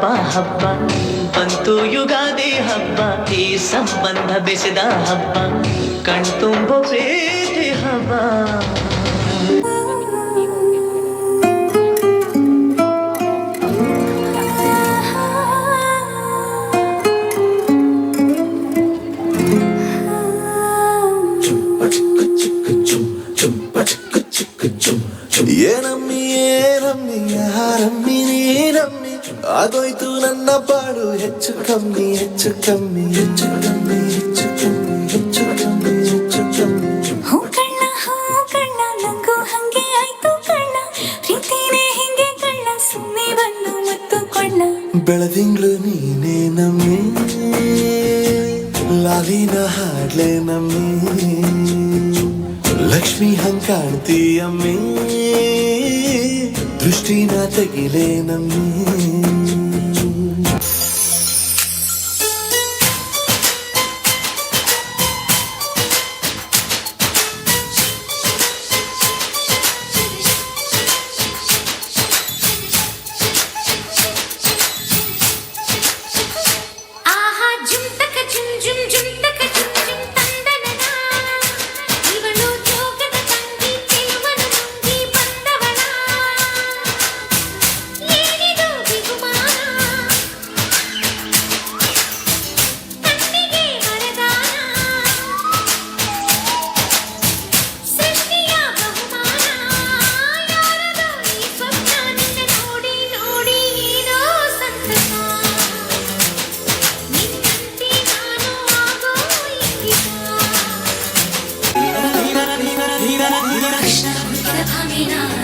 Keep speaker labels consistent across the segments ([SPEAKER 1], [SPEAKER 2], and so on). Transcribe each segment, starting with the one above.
[SPEAKER 1] ಹಬ್ಬ ಹಬ್ಬ ಬಂತು ಯುಗಾದಿ ಹಬ್ಬ, ಈ ಸಂಬಂಧ ಬೆಸೆದ ಹಬ್ಬ, ಕಣ್ತುಂಬೋ ಪ್ರೀತಿ ಹಬ್ಬ.
[SPEAKER 2] ಏನಮ್ಮಿ ಏನಮ್ಮಿ ಯಾರಮ್ಮಿ ನೀನಮ್ಮಿ, ಆಗೋಯ್ತು ನನ್ನ ಬಾಳು ಹೆಚ್ಚು ಕಮ್ಮಿ ಹೆಚ್ಚು ಕಮ್ಮಿ ಹೆಚ್ಚು ಕಮ್ಮಿ ಹೆಚ್ಚು ಕಮ್ಮಿ ಹೆಚ್ಚು ಕಮ್ಮಿ ಹೆಚ್ಚು ಕಮ್ಮಿ.
[SPEAKER 3] ಹೂ ಕಣ್ಣ ನಂಗೂ ಹಂಗೆ ಆಯ್ತು ಕಣ್ಣ, ಪ್ರೀತಿನೇ ಹಿಂಗೆ ಕಣ್ಣ, ಸುಮ್ಮನೆ ಬಣ್ಣ ಮತ್ತು ಕೊಳ್ಳ.
[SPEAKER 2] ಬೆಳದಿಂಗ್ಳು ನೀನೇ ನಮ್ಮಿ, ಲಾಲಿನ ಹಾಡ್ಲೆ ನಮ್ಮಿ, ಲಕ್ಷ್ಮಿ ಹಂಗ್ ಕಾಣ್ತೀಯಮ್ಮಿ, ದೃಷ್ಟಿನ ತೆಗಿಲೆ ನಮ್ಮಿ.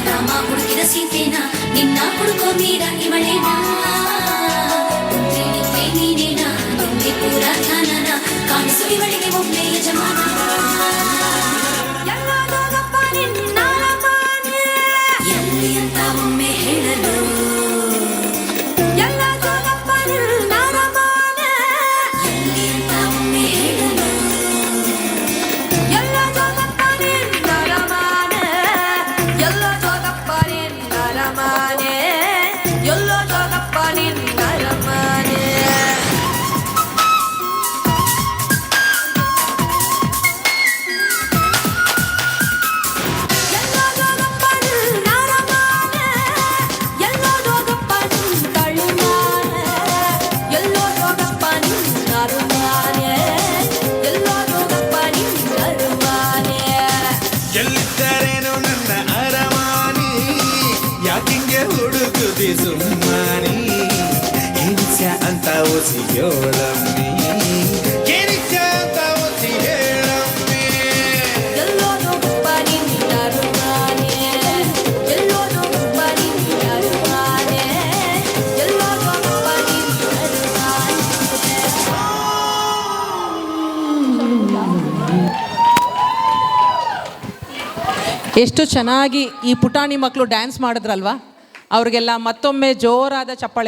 [SPEAKER 3] ರಾಮ ಹುಡುಕಿದ ಸೀತೆನಾ, ನಿನ್ನ ಹುಡುಕೋ ಮೀರ ಇವಳೇನಾ, ನೀನೇನಾ ನಿನ್ನೆ ಪೂರ ಧ್ಯಾನನ, ಕಾಣಿಸು ಇವಳಿಗೆ ಒಮ್ಮೆ ಯಜಮಾನ. ಎಲ್ಲಿ ಅಂತ ಒಮ್ಮೆ ಹೇಳಲು, ಎಲ್ಲಿ ಅಂತ ಒಮ್ಮೆ ಹೇಳಲು.
[SPEAKER 2] ಎಲ್ಲಿದ್ದರೇನು ನನ್ನ ಅರಮಾನಿ, ಯಾಕಿಂಗೆ ಹುಡುಕುದಿ ಸುಮ್ಮನಿ, ಏನಿಸ್ಯ ಅಂತ ಓಸಿ ಹೇಳಮ್ಮಿ, ಏನಿಸ್ಯ ಅಂತ ಓಸಿ ಹೇಳಮ್ಮಿ.
[SPEAKER 4] ಎಷ್ಟು ಚೆನ್ನಾಗಿ ಈ ಪುಟಾಣಿ ಮಕ್ಕಳು ಡ್ಯಾನ್ಸ್ ಮಾಡಿದ್ರಲ್ವಾ, ಅವ್ರಿಗೆಲ್ಲ ಮತ್ತೊಮ್ಮೆ ಜೋರಾದ ಚಪ್ಪಾಳೆ.